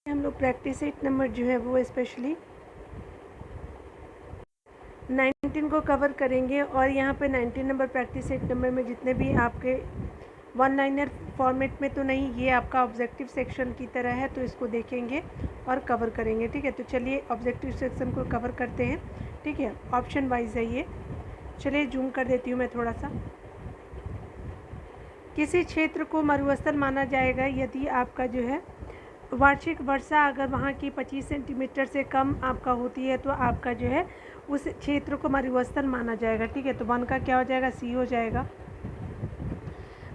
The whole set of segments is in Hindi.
हम लोग प्रैक्टिस सेट नंबर जो है वो स्पेशली 19 को कवर करेंगे। और यहाँ पे 19 नंबर प्रैक्टिस सेट नंबर में जितने भी आपके वन लाइनर फॉर्मेट में तो नहीं, ये आपका ऑब्जेक्टिव सेक्शन की तरह है, तो इसको देखेंगे और कवर करेंगे। ठीक है, तो चलिए ऑब्जेक्टिव सेक्शन को कवर करते हैं। ठीक है, ऑप्शन वाइज है ये। चलिए जूम कर देती हूँ मैं थोड़ा सा। किसी क्षेत्र को मरुस्थल माना जाएगा यदि आपका जो है वार्षिक वर्षा अगर वहाँ की 25 सेंटीमीटर से कम आपका होती है तो आपका जो है उस क्षेत्र को मरुस्थल माना जाएगा। ठीक है, तो वन का क्या हो जाएगा, सी हो जाएगा।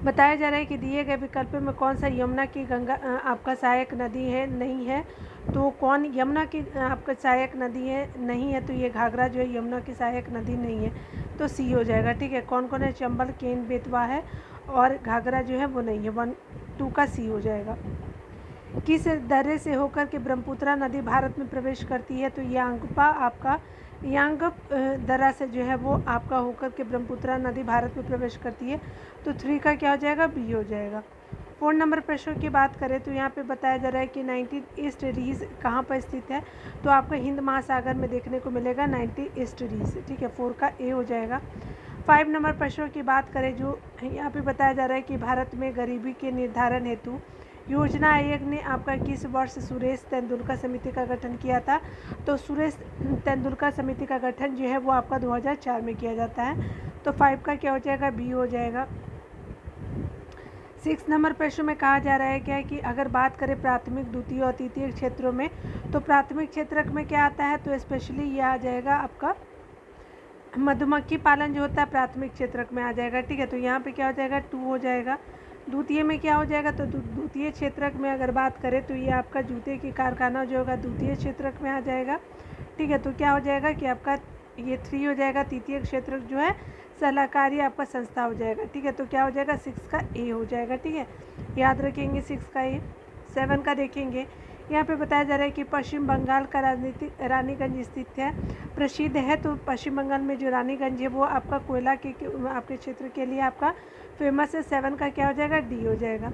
बताया जा रहा है कि दिए गए विकल्प में कौन सा यमुना की गंगा आपका सहायक नदी है, नहीं है। तो कौन यमुना की आपका सहायक नदी है, नहीं है, तो ये घाघरा जो है यमुना की सहायक नदी नहीं है, तो सी हो जाएगा। ठीक है, कौन कौन है, चंबल, केन, बेतवा है और घाघरा जो है वो नहीं है, 1 2 का सी हो जाएगा। किस दर्रे से होकर के ब्रह्मपुत्रा नदी भारत में प्रवेश करती है, तो यांगपा आपका यांगप दर्रा से जो है वो आपका होकर के ब्रह्मपुत्रा नदी भारत में प्रवेश करती है, तो 3 का क्या हो जाएगा, बी हो जाएगा। 4 नंबर प्रश्न की बात करें तो यहाँ पे बताया जा रहा है कि 19 ईस्ट रीज कहाँ पर स्थित है, तो आपको हिंद महासागर में देखने को मिलेगा 19 ईस्ट रीज। ठीक है, 4 का ए हो जाएगा। 5 नंबर प्रश्नों की बात करें जो यहाँ पे बताया जा रहा है कि भारत में गरीबी के निर्धारण हेतु योजना आयोग ने आपका किस वर्ष सुरेश तेंदुलकर समिति का गठन किया था, तो सुरेश तेंदुलकर समिति का गठन जो है वो आपका 2004 में किया जाता है, तो 5 का क्या हो जाएगा, बी हो जाएगा। 6 नंबर प्रश्न में कहा जा रहा है क्या है कि अगर बात करें प्राथमिक, द्वितीय और तृतीय क्षेत्रों में, तो प्राथमिक क्षेत्र में क्या आता है, तो स्पेशली ये आ जाएगा आपका मधुमक्खी पालन जो होता है प्राथमिक क्षेत्र में आ जाएगा। ठीक है, तो यहाँ पे क्या हो जाएगा, 2 हो जाएगा। द्वितीय में क्या हो जाएगा, तो द्वितीय क्षेत्र में अगर बात करें तो ये आपका जूते की कारखाना जो होगा द्वितीय क्षेत्र में आ जाएगा। ठीक है, तो क्या हो जाएगा कि आपका ये 3 हो जाएगा। तृतीय क्षेत्र जो है सलाहकारी आपका संस्था हो जाएगा। ठीक है, तो क्या हो जाएगा, 6 का ए हो जाएगा। ठीक है, याद रखेंगे 6 का ए। 7 का देखेंगे, यहाँ पे बताया जा रहा है कि पश्चिम बंगाल का राजनीतिक रानीगंज स्थित है, प्रसिद्ध है, तो पश्चिम बंगाल में जो रानीगंज है वो आपका कोयला के आपके क्षेत्र के लिए आपका फेमस है। 7 का क्या हो जाएगा, डी हो जाएगा।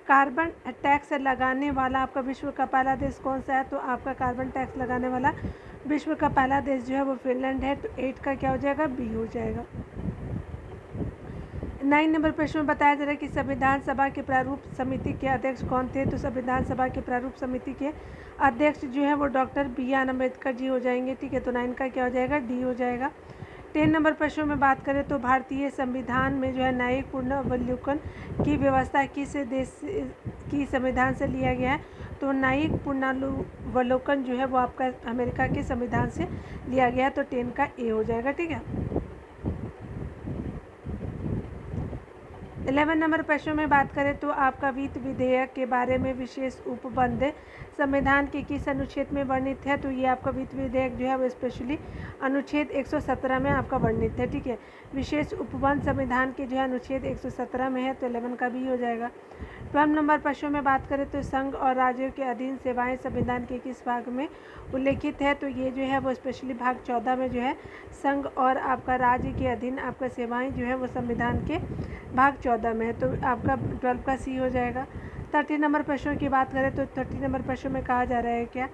कार्बन टैक्स लगाने वाला आपका विश्व का पहला देश कौन सा है, तो आपका कार्बन टैक्स लगाने वाला विश्व का पहला देश जो है वो फिनलैंड है, तो 8 का क्या हो जाएगा, बी हो जाएगा। 9 नंबर प्रश्न में बताया जा रहा है कि संविधान सभा के प्रारूप समिति के अध्यक्ष कौन थे, तो संविधान सभा के प्रारूप समिति के अध्यक्ष जो है वो डॉक्टर बी.आर. अम्बेडकर जी हो जाएंगे। ठीक है, तो 9 का क्या हो जाएगा, डी हो जाएगा। 10 नंबर प्रश्नों में बात करें तो भारतीय संविधान में जो है न्यायिक पुनर्वलोकन की व्यवस्था किस देश की संविधान से लिया गया है, तो न्यायिक पुनर्वलोकन जो है वो आपका अमेरिका के संविधान से लिया गया है, तो 10 का ए हो जाएगा। ठीक है, 11 नंबर प्रश्न में बात करें तो आपका वित्त विधेयक के बारे में विशेष उपबंध संविधान के किस अनुच्छेद में वर्णित है, तो ये आपका वित्त विधेयक जो है वो स्पेशली अनुच्छेद 117 में आपका वर्णित है। ठीक है, विशेष उपबंध संविधान के जो है अनुच्छेद 117 में है, तो 11 का भी हो जाएगा। 12 नंबर प्रश्नों में बात करें तो संघ और राज्यों के अधीन सेवाएं संविधान के किस भाग में उल्लेखित है, तो ये जो है वो स्पेशली भाग 14 में जो है संघ और आपका राज्य के अधीन आपका सेवाएं जो है वो संविधान के भाग 14 में है, तो आपका 12 का सी हो जाएगा। 30 नंबर प्रश्नों की बात करें तो 30 नंबर प्रश्न में कहा जा रहा है क्या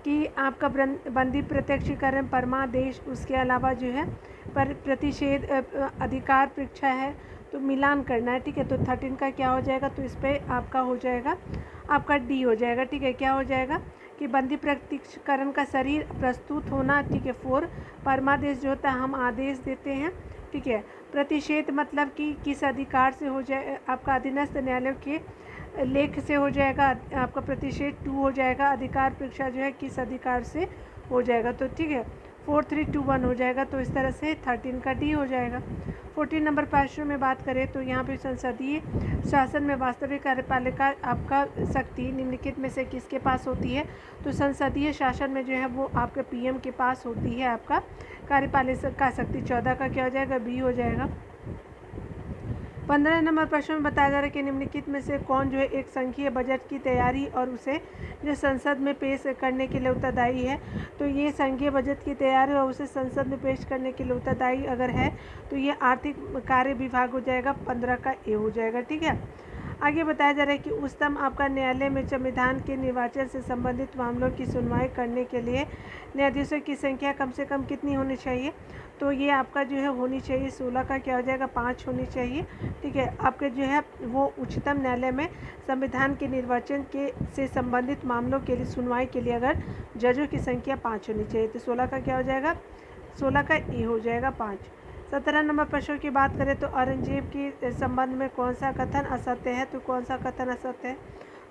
कि आपका बंदी प्रत्यक्षीकरण परमादेश उसके अलावा जो है पर प्रतिषेध अधिकार परीक्षा है, तो मिलान करना है। ठीक है, तो 13 का क्या हो जाएगा, तो इस पर आपका हो जाएगा आपका डी हो जाएगा। ठीक है, क्या हो जाएगा कि बंदी प्रत्यक्षीकरण का शरीर प्रस्तुत होना। ठीक है, 4 परमादेश जो होता है हम आदेश देते हैं। ठीक है, प्रतिषेध मतलब कि किस अधिकार से हो जाए, आपका अधीनस्थ न्यायालय के लेख से हो जाएगा आपका प्रतिषेध। 2 हो जाएगा अधिकार परीक्षा जो है किस अधिकार से हो जाएगा, तो ठीक है 4 3 2 1 हो जाएगा, तो इस तरह से 13 का डी हो जाएगा। 14 नंबर प्रश्न में बात करें तो यहाँ पे संसदीय शासन में वास्तविक कार्यपालिका आपका शक्ति निम्नलिखित में से किसके पास होती है, तो संसदीय शासन में जो है वो आपके पीएम के पास होती है आपका कार्यपालिका शक्ति। 14 का क्या हो जाएगा, बी हो जाएगा। 15 नंबर प्रश्न में बताया जा रहा है कि निम्नलिखित में से कौन जो है एक संघीय बजट की तैयारी और उसे जो संसद में पेश करने के लिए उत्तरदायी है, तो ये संघीय बजट की तैयारी और उसे संसद में पेश करने के लिए उत्तरदायी अगर है तो ये आर्थिक कार्य विभाग हो जाएगा। 15 का ए हो जाएगा। ठीक है, आगे बताया जा रहा है कि उच्चतम आपका न्यायालय में संविधान के निर्वाचन से संबंधित मामलों की सुनवाई करने के लिए न्यायाधीशों की संख्या कम से कम कितनी होनी चाहिए, तो ये आपका जो है होनी चाहिए 16 का क्या हो जाएगा 5 होनी चाहिए। ठीक है, आपके जो है वो उच्चतम न्यायालय में संविधान के निर्वाचन के से संबंधित मामलों के लिए सुनवाई के लिए अगर जजों की संख्या 5 होनी चाहिए, तो 16 का क्या हो जाएगा 16 का ए हो जाएगा 5। 17 नंबर प्रश्न की बात करें तो औरंगजेब के संबंध में कौन सा कथन असत्य है, तो कौन सा कथन असत्य है,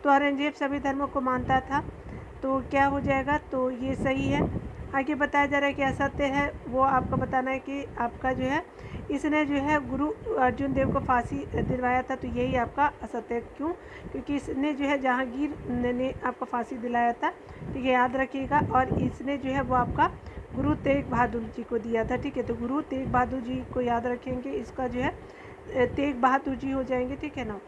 तो औरंगजेब सभी धर्मों को मानता था, तो क्या हो जाएगा, तो ये सही है। आगे बताया जा रहा है कि असत्य है, वो आपका बताना है कि आपका जो है इसने जो है गुरु अर्जुन देव को फांसी दिलवाया था, तो यही आपका असत्य है। क्यों, क्योंकि इसने जो है जहांगीर ने आपका फांसी दिलाया था, ठीक है, याद रखिएगा। और इसने जो है वो आपका गुरु तेग बहादुर जी को दिया था। ठीक है, तो गुरु तेग बहादुर जी को याद रखेंगे, इसका जो है तेग बहादुर जी हो जाएंगे। ठीक है ना।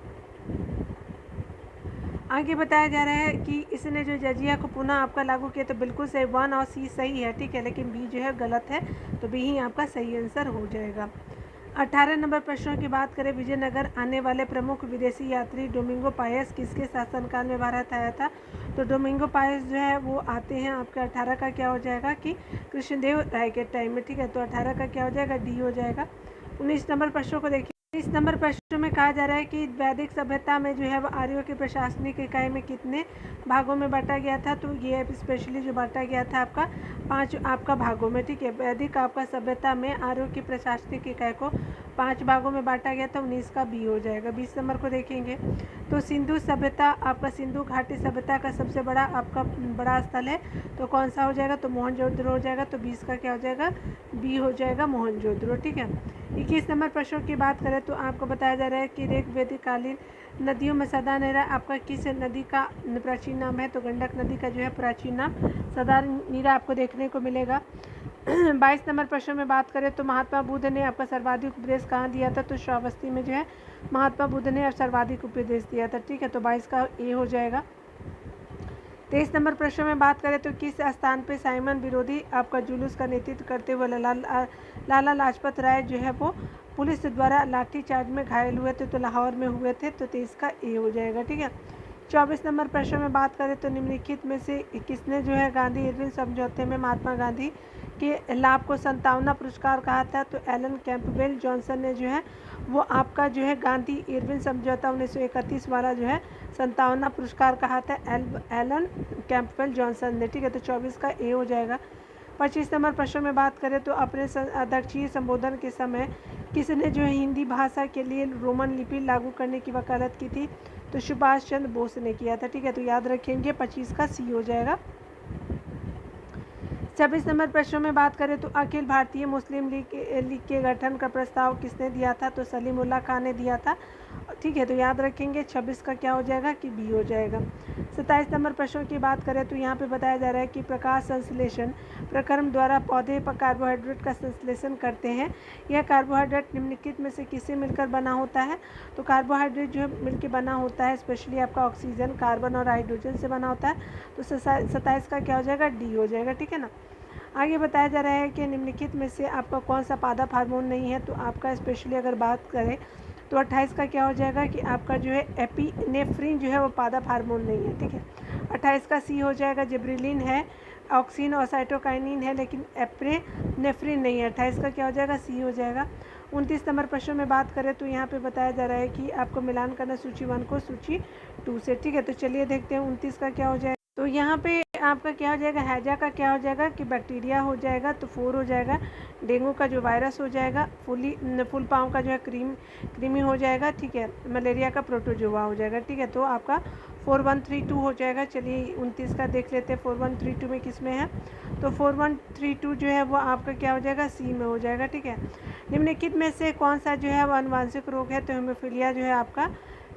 आगे बताया जा रहा है कि इसने जो जजिया को पुनः आपका लागू किया, तो बिल्कुल सही 1 और सी सही है। ठीक है, लेकिन बी जो है गलत है, तो बी ही आपका सही आंसर हो जाएगा। 18 नंबर प्रश्नों की बात करें, विजयनगर आने वाले प्रमुख विदेशी यात्री डोमिंगो पायस किसके शासनकाल में भारत आया था, तो डोमिंगो पायस जो है वो आते हैं आपके 18 का क्या हो जाएगा कि कृष्णदेव राय के टाइम में। ठीक है, तो 18 का क्या हो जाएगा डी हो जाएगा। 19 नंबर प्रश्नों को देखिए, इस नंबर प्रश्न में कहा जा रहा है कि वैदिक सभ्यता में जो है वो आर्यों के प्रशासनिक इकाई में कितने भागों में बांटा गया था, तो ये स्पेशली जो बांटा गया था आपका 5 आपका भागों में। ठीक है, वैदिक आपका सभ्यता में आर्यों की प्रशासनिक इकाई को 5 भागों में बांटा गया था, 19 का बी हो जाएगा। 20 नंबर को देखेंगे तो सिंधु सभ्यता आपका सिंधु घाटी सभ्यता का सबसे बड़ा आपका बड़ा स्थल है, तो कौन सा हो जाएगा, तो मोहनजोदड़ो हो जाएगा, तो 20 का क्या हो जाएगा बी हो जाएगा मोहनजोदड़ो। ठीक है, 21 नंबर प्रश्नों की बात करें तो आपको बताया जा रहा है कि ऋग्वेदिक कालीन नदियों में सदा नीरा आपका किस नदी का प्राचीन नाम है, तो गंडक नदी का जो है प्राचीन नाम सदा नीरा आपको देखने को मिलेगा। 22 नंबर प्रश्न में बात करें तो महात्मा बुद्ध ने आपका सर्वाधिक उपदेश कहाँ दिया था, तो श्रावस्ती में जो है महात्मा बुद्ध ने सर्वाधिक उपदेश दिया था। ठीक है, तो 22 का ए हो जाएगा। 23 नंबर प्रश्न में बात करें तो किस स्थान पे साइमन विरोधी आपका जुलूस का नेतृत्व करते हुए लाला लाजपत राय जो है वो पुलिस द्वारा लाठीचार्ज में घायल हुए थे, तो लाहौर में हुए थे, तो 23 का ए हो जाएगा। ठीक है, 24 नंबर प्रश्न में बात करें तो निम्नलिखित में से किसने जो है गांधी इरविन समझौते में महात्मा गांधी के लाभ को संतावना पुरस्कार कहा था, तो एलन कैंपबेल जॉनसन ने जो है वो आपका जो है गांधी इरविन समझौता 1931 वाला जो है संतावना पुरस्कार कहा था एलन कैंपबेल जॉनसन ने। ठीक है, तो 24 का ए हो जाएगा। 25 नंबर प्रश्न में बात करें तो अपने अध्यक्षीय संबोधन के समय किसने जो है हिंदी भाषा के लिए रोमन लिपि लागू करने की वकालत की थी, तो सुभाष चंद्र बोस ने किया था। ठीक है, तो याद रखेंगे 25 का सी हो जाएगा। 26 नंबर प्रश्न में बात करें तो अखिल भारतीय मुस्लिम लीग के गठन का प्रस्ताव किसने दिया था, तो सलीमुल्लाह खान ने दिया था। ठीक है, तो याद रखेंगे 26 का क्या हो जाएगा कि बी हो जाएगा। 27 नंबर प्रश्न की बात करें तो यहाँ पे बताया जा रहा है कि प्रकाश संश्लेषण प्रक्रम द्वारा पौधे पर कार्बोहाइड्रेट का संश्लेषण करते हैं। यह कार्बोहाइड्रेट निम्नलिखित में से किससे मिलकर बना होता है, तो कार्बोहाइड्रेट जो है मिलकर बना होता है स्पेशली आपका ऑक्सीजन कार्बन और हाइड्रोजन से बना होता है, तो 27 का क्या हो जाएगा डी हो जाएगा। ठीक है ना। आगे बताया जा रहा है कि निम्नलिखित में से आपका कौन सा पादप हार्मोन नहीं है, तो आपका स्पेशली अगर बात करें तो 28 का क्या हो जाएगा कि आपका जो है एपिनेफ्रिन जो है वो पादप हार्मोन नहीं है। ठीक है, 28 का सी हो जाएगा। जिब्रेलिन है, ऑक्सीन और साइटोकाइनिन है, लेकिन एपिनेफ्रिन नहीं है। 28 का क्या हो जाएगा सी हो जाएगा। 29 नंबर प्रश्न में बात करें तो यहाँ पे बताया जा रहा है कि आपको मिलान करना सूची 1 को सूची 2 से। ठीक है, तो चलिए देखते हैं 29 का क्या हो जाएगा। तो यहाँ पे आपका क्या हो जाएगा हैजा का क्या हो जाएगा कि बैक्टीरिया हो जाएगा, तो 4 हो जाएगा। डेंगू का जो वायरस हो जाएगा, फुल पाँव का जो है क्रीमी हो जाएगा। ठीक है, मलेरिया का प्रोटोजोआ हो जाएगा। ठीक है, तो आपका 4132 हो जाएगा। चलिए 29 का देख लेते हैं 4132 में किस में है, तो 4132 जो है वो आपका क्या हो जाएगा सी में हो जाएगा। ठीक है, निम्नलिखित में से कौन सा जो है वो अनुवांशिक रोग है, तो हेमोफीलिया जो है आपका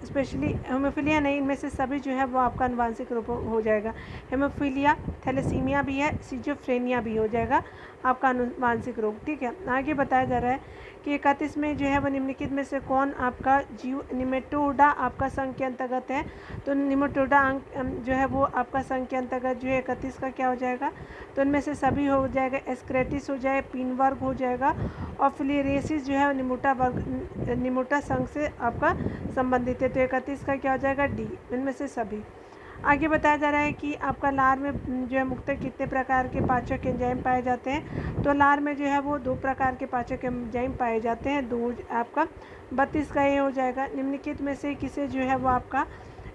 स्पेशली हेमोफीलिया नहीं, इनमें से सभी जो है वो आपका अनुवांशिक रूप हो जाएगा। हेमोफीलिया, थैलेसीमिया भी है, सिजोफ्रेनिया भी हो जाएगा आपका अनुवांशिक रोग। ठीक है, आगे बताया जा रहा है कि 31 में जो है वो निम्नलिखित में से कौन आपका जीव निमेटोडा आपका संघ के अंतर्गत है, तो निमेटोडा जो है वो आपका संघ के अंतर्गत जो है 31 का क्या हो जाएगा, तो इनमें से सभी हो जाएगा। एस्क्रेटिस हो जाए, पिन वर्ग हो जाएगा, और फ्लेरेसिस जो है निमोटा संघ से आपका संबंधित है। तो 31 का क्या हो जाएगा डी, इनमें से सभी। आगे बताया जा रहा है कि आपका लार में जो है मुख्यतः कितने प्रकार के पाचक एंजाइम पाए जाते हैं। तो लार में जो है वो 2 प्रकार के पाचक एंजाइम पाए जाते हैं। 2 आपका 32 का ये हो जाएगा। निम्नलिखित में से किसे जो है वो आपका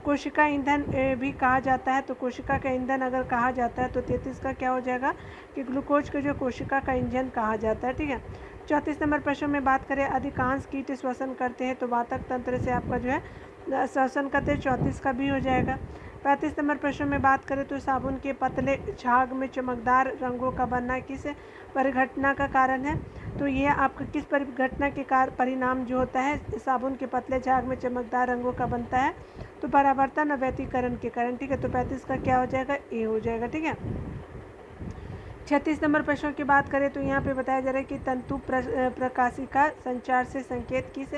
कोशिका ईंधन भी कहा जाता है। तो कोशिका का ईंधन अगर कहा जाता है तो 33 का क्या हो जाएगा कि ग्लूकोज को जो कोशिका का ईंधन कहा जाता है। ठीक है। 34 नंबर प्रश्न में बात करें, अधिकांश कीट श्वसन करते हैं। तो वातक तंत्र से आपका जो है श्वसन करते हैं, 34 का भी हो जाएगा। 35 नंबर प्रश्न में बात करें तो साबुन के पतले झाग में चमकदार रंगों का बनना किस परिघटना का कारण है। तो ये आपका किस परिघटना के परिणाम जो होता है साबुन के पतले झाग में चमकदार रंगों का बनता है। तो परावर्तन और व्यतिकरण के कारण। ठीक है। तो 35 का क्या हो जाएगा ए हो जाएगा। ठीक है। 36 नंबर प्रश्न की बात करें तो यहाँ पे बताया जा रहा है कि तंतु प्रकाशिका संचार से संकेत किस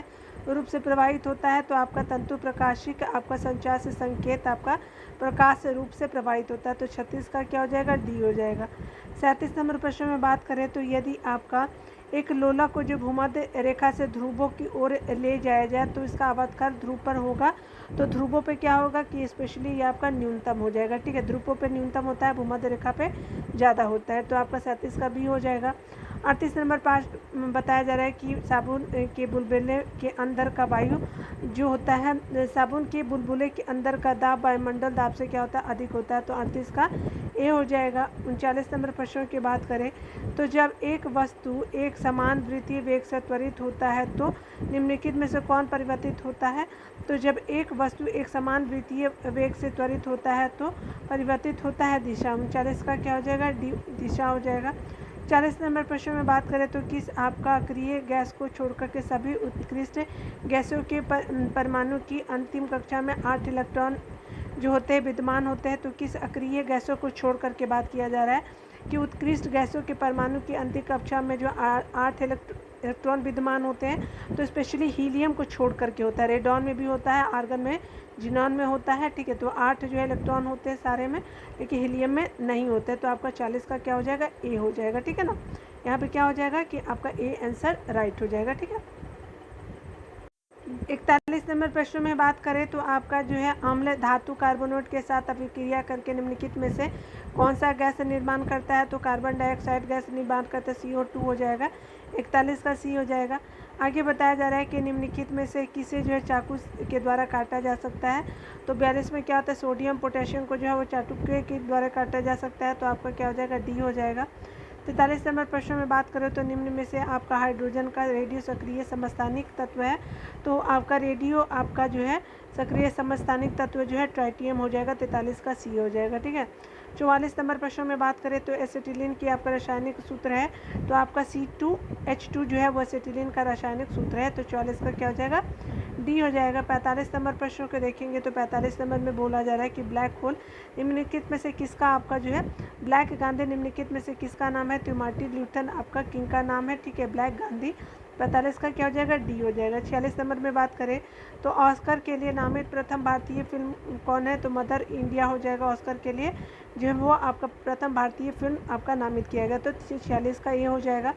रूप से प्रभावित होता है। तो आपका तंतु प्रकाशिक आपका संचार से संकेत आपका प्रकाश रूप से प्रभावित होता है। तो 36 का क्या हो जाएगा डी हो जाएगा। 37 नंबर प्रश्न में बात करें तो यदि आपका एक लोलक को जो भूमध्य रेखा से ध्रुवों की ओर ले जाया जाए तो इसका अवतरण ध्रुव पर होगा। तो ध्रुवों पे क्या होगा कि स्पेशली ये आपका न्यूनतम हो जाएगा। ठीक है। ध्रुवों पे न्यूनतम होता है, भूमध्य रेखा पे ज़्यादा होता है। तो आपका 37 का भी हो जाएगा। 38 नंबर 5 बताया जा रहा है कि साबुन के बुलबुले के अंदर का वायु जो होता है, साबुन के बुलबुले के अंदर का दाब वायुमंडल दाब से क्या होता है अधिक होता है। तो 38 का ए हो जाएगा। 39 नंबर प्रश्नों की बात करें तो जब एक वस्तु एक समान वृत्तीय वेग से त्वरित होता है तो निम्नलिखित में से कौन परिवर्तित होता है। तो जब एक वस्तु एक समान वृत्तीय वेग से त्वरित होता है तो परिवर्तित होता है दिशा। 39 का क्या हो जाएगा डी दिशा हो जाएगा। 40 नंबर प्रश्न में बात करें तो किस आपका अक्रिय गैस को छोड़कर के सभी उत्कृष्ट गैसों के परमाणु की अंतिम कक्षा में 8 इलेक्ट्रॉन जो होते हैं विद्यमान होते हैं। तो किस अक्रिय गैसों को छोड़ करके बात किया जा रहा है कि उत्कृष्ट गैसों के परमाणु की अंतिम कक्षा में जो 8 इलेक्ट्रॉन विद्यमान होते हैं। तो स्पेशली हीलियम को छोड़ करके होता है। रेडॉन में भी होता है, आर्गन में, जिनॉन में होता है। ठीक है। तो 8 जो है इलेक्ट्रॉन होते हैं सारे में, लेकिन हीलियम में नहीं होते। तो आपका 40 का क्या हो जाएगा ए हो जाएगा। ठीक है ना। यहाँ पे क्या हो जाएगा कि आपका ए आंसर राइट हो जाएगा। ठीक है। 41 नंबर प्रश्न में बात करें तो आपका जो है अम्ल धातु कार्बोनेट के साथ अभिक्रिया करके निम्नलिखित में से कौन सा गैस निर्माण करता है। तो कार्बन डाइऑक्साइड गैस निर्माण करता है, CO2 हो जाएगा। 41 का सी हो जाएगा। आगे बताया जा रहा है कि निम्नलिखित में से किसे जो है चाकू के द्वारा काटा जा सकता है। तो 42 में क्या होता है सोडियम पोटेशियम को जो है वो चाकू के द्वारा काटा जा सकता है। तो आपका क्या हो जाएगा डी हो जाएगा। 43 नंबर प्रश्न में बात करें तो निम्न में से आपका हाइड्रोजन का रेडियो सक्रिय समस्थानिक तत्व है। तो आपका रेडियो आपका जो है सक्रिय समस्थानिक तत्व जो है ट्राइटियम हो जाएगा। 43 का सी हो जाएगा। ठीक है। 44 नंबर प्रश्न में बात करें तो एसिटिलीन की आपका रासायनिक सूत्र है। तो आपका C2H2 जो है वो एसिटिलीन का रासायनिक सूत्र है। तो 44 का क्या हो जाएगा डी हो जाएगा। 45 नंबर प्रश्नों को देखेंगे तो 45 नंबर में बोला जा रहा है कि ब्लैक होल निम्नलिखित में से किसका आपका जो है ब्लैक गांधी निम्नलिखित में से किसका नाम है। तो मार्टिन ल्यूथर आपका किंग का नाम है। ठीक है। ब्लैक गांधी 45 का क्या हो जाएगा डी हो जाएगा। 46 नंबर में बात करें तो ऑस्कर के लिए नामित प्रथम भारतीय फिल्म कौन है। तो मदर इंडिया हो जाएगा। ऑस्कर के लिए जो है वो आपका प्रथम भारतीय फिल्म आपका नामित किया गया। तो 46 का ये हो जाएगा।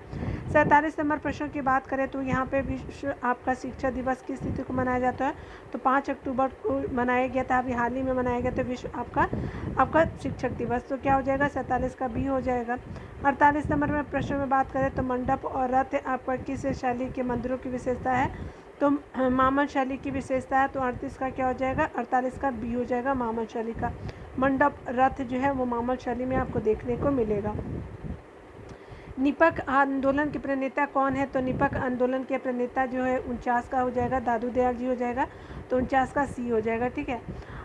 47 नंबर प्रश्न की बात करें तो यहाँ पे विश्व आपका शिक्षा दिवस की स्थिति को मनाया जाता है। तो 5 अक्टूबर को मनाया गया था, अभी हाल ही में मनाया गया था विश्व आपका शिक्षक दिवस। तो क्या हो जाएगा 47 का बी हो जाएगा। 48 नंबर में प्रश्न में बात करें तो मंडप और रथ आपका किस शैली के मंदिरों की विशेषता है। तो मामन शैली की विशेषता है। तो 38 का क्या हो जाएगा 48 का बी हो जाएगा मामन शैली का। मंडप रथ जो है वो मामन शैली में आपको देखने को मिलेगा। निपक आंदोलन के प्रणेता कौन है। तो निपक आंदोलन के प्रणेता जो है 49 का हो जाएगा दादू दयाल जी हो जाएगा। तो 49 का सी हो जाएगा। ठीक है।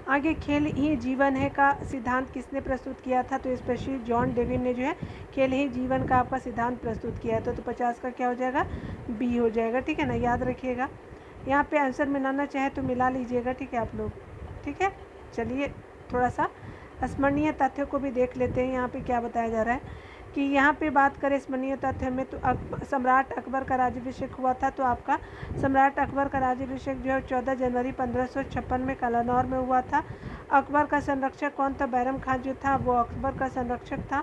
आगे खेल ही जीवन है का सिद्धांत किसने प्रस्तुत किया था। तो स्पेशली जॉन डेविड ने जो है खेल ही जीवन का आपका सिद्धांत प्रस्तुत किया था। तो 50 का क्या हो जाएगा बी हो जाएगा। ठीक है ना। याद रखिएगा, यहाँ पे आंसर मिलाना चाहे तो मिला लीजिएगा। ठीक है आप लोग। ठीक है। चलिए थोड़ा सा स्मरणीय तथ्यों को भी देख लेते हैं। यहाँ पे क्या बताया जा रहा है कि यहाँ पे बात करें स्मरणीय तथ्य में तो सम्राट अकबर का राज्याभिषेक हुआ था। तो आपका सम्राट अकबर का राज्याभिषेक जो है 14 जनवरी 1556 में कलानौर में हुआ था। अकबर का संरक्षक कौन था। बैरम खान जो था वो अकबर का संरक्षक था।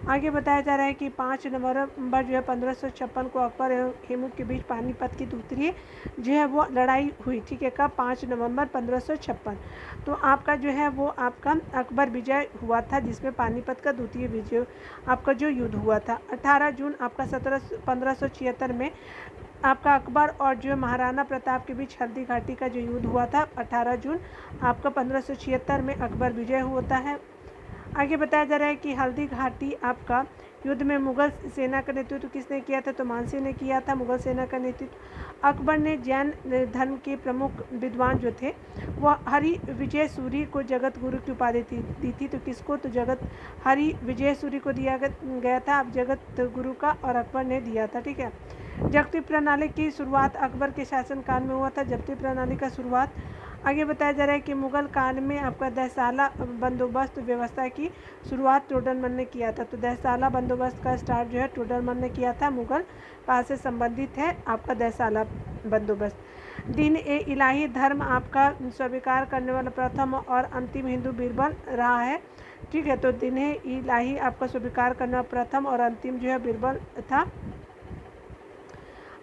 आगे बताया जा रहा है कि 5 नवंबर जो है 1556 को अकबर एवं हेमू के बीच पानीपत की दूसरी जो है वो लड़ाई हुई, ठीक है। कब? 5 नवंबर 1556। तो आपका जो है वो आपका अकबर विजय हुआ था, जिसमें पानीपत का द्वितीय विजय आपका जो युद्ध हुआ था। 18 जून आपका 1576 में आपका अकबर और जो महाराणा प्रताप के बीच हल्दी घाटी का जो युद्ध हुआ था, 18 जून आपका 1576 में अकबर विजय होता है। आगे बताया जा रहा है कि हल्दी घाटी आपका युद्ध में मुगल सेना का नेतृत्व किसने किया था? तो मानसिंह ने किया था मुगल सेना का नेतृत्व। अकबर ने जैन धर्म के प्रमुख विद्वान जो थे वह हरि विजय सूरी को जगत गुरु की उपाधि दी थी। तो किसको? तो जगत हरि विजय सूरी को दिया गया था अब जगत गुरु का, और अकबर ने दिया था, ठीक है। जब्ती प्रणाली की शुरुआत अकबर के शासनकाल में हुआ था, जब्ती प्रणाली का शुरुआत। आगे बताया जा रहा है कि मुगल काल में आपका दहसाला बंदोबस्त व्यवस्था की शुरुआत टोडरमल ने किया था। तो दहसाला बंदोबस्त का स्टार्ट जो है टोडरमल ने किया था, मुगल काल से संबंधित है आपका दहसाला बंदोबस्त। दीन ए इलाही धर्म आपका स्वीकार करने वाला प्रथम और अंतिम हिंदू बीरबल रहा है, ठीक है। तो दीन ए इलाही आपका स्वीकार करना प्रथम और अंतिम जो है बीरबल था।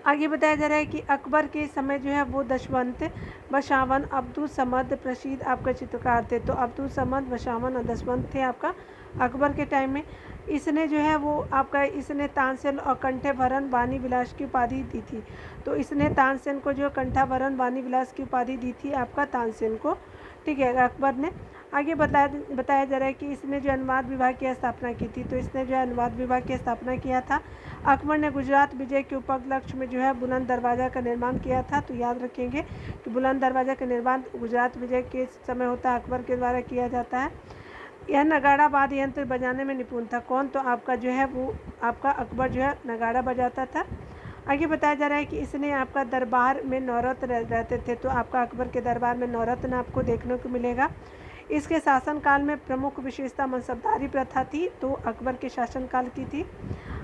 आगे बताया जा रहा है कि अकबर के समय जो है वो दशवंत बशावन अब्दुल समद प्रसिद्ध आपका चित्रकार थे। तो अब्दुल समद बशावन और दशवंत थे आपका अकबर के टाइम में। इसने जो है वो आपका इसने तानसेन और कंठभरण वाणी विलास की उपाधि दी थी। तो इसने तानसेन को जो कंठाभरण वाणी विलास की उपाधि दी थी आपका तानसेन को, ठीक है, अकबर ने। आगे बताया जा रहा है कि इसने जो अनुवाद विभाग की स्थापना की थी। तो इसने जो है अनुवाद विभाग की स्थापना किया था। अकबर ने गुजरात विजय के उपलक्ष्य में जो है बुलंद दरवाज़ा का निर्माण किया था। तो याद रखेंगे कि बुलंद दरवाज़ा का निर्माण गुजरात विजय के समय होता है, अकबर के द्वारा किया जाता है। यह नगाड़ा वाद्य यंत्र बजाने में निपुण था। कौन? तो आपका जो है वो आपका अकबर जो है नगाड़ा बजाता था। आगे बताया जा रहा है कि इसने आपका दरबार में नौरत्न रहते थे। तो आपका अकबर के दरबार में नौरत्न आपको देखने को मिलेगा। इसके शासनकाल में प्रमुख विशेषता मनसबदारी प्रथा थी, तो अकबर के शासनकाल की थी।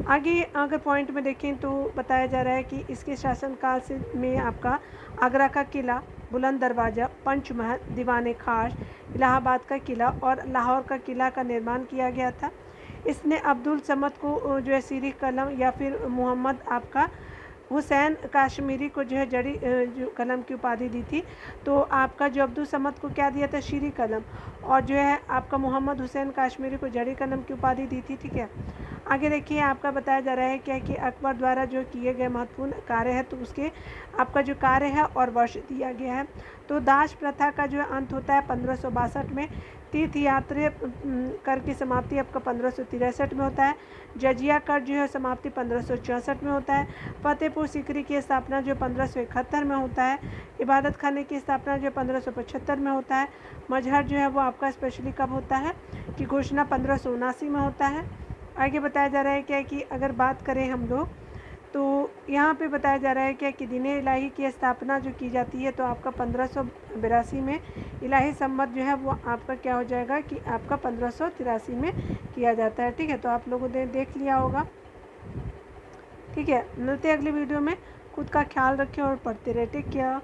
आगे अगर पॉइंट में देखें तो बताया जा रहा है कि इसके शासनकाल से में आपका आगरा का किला, बुलंद दरवाज़ा, पंचमहल, दीवान खास, इलाहाबाद का किला और लाहौर का किला का निर्माण किया गया था। इसने अब्दुल समद को जो है सीरी कलम या फिर मोहम्मद आपका हुसैन काश्मीरी को जो है जड़ी जो कलम की उपाधि दी थी। तो आपका जो अब्दुल समद को क्या दिया था? शीरी कलम, और जो है आपका मोहम्मद हुसैन काश्मीरी को जड़ी कलम की उपाधि दी थी, ठीक है। आगे देखिए आपका बताया जा रहा है क्या कि अकबर द्वारा जो किए गए महत्वपूर्ण कार्य है, तो उसके आपका जो कार्य है और वर्ष दिया गया है। तो दास प्रथा का जो अंत होता है 1562 में। तीर्थ यात्रा कर की समाप्ति आपका 1563 में होता है। जजिया कर जो है समाप्ति 1564 में होता है। फतेहपुर सीकरी की स्थापना जो 1571 में होता है। इबादत खाने की स्थापना जो 1575 में होता है। मजहर जो है वो आपका स्पेशली कब होता है कि घोषणा 1579 में होता है। आगे बताया जा रहा है क्या कि अगर बात करें हम लोग तो यहाँ पे बताया जा रहा है क्या कि दीन-ए इलाही की स्थापना जो की जाती है तो आपका 1582 में। इलाही सम्मत जो है वो आपका क्या हो जाएगा कि आपका 1583 में किया जाता है, ठीक है। तो आप लोगों ने देख लिया होगा, ठीक है। मिलते हैं अगली वीडियो में। खुद का ख्याल रखें और पढ़ते रहे। Take care.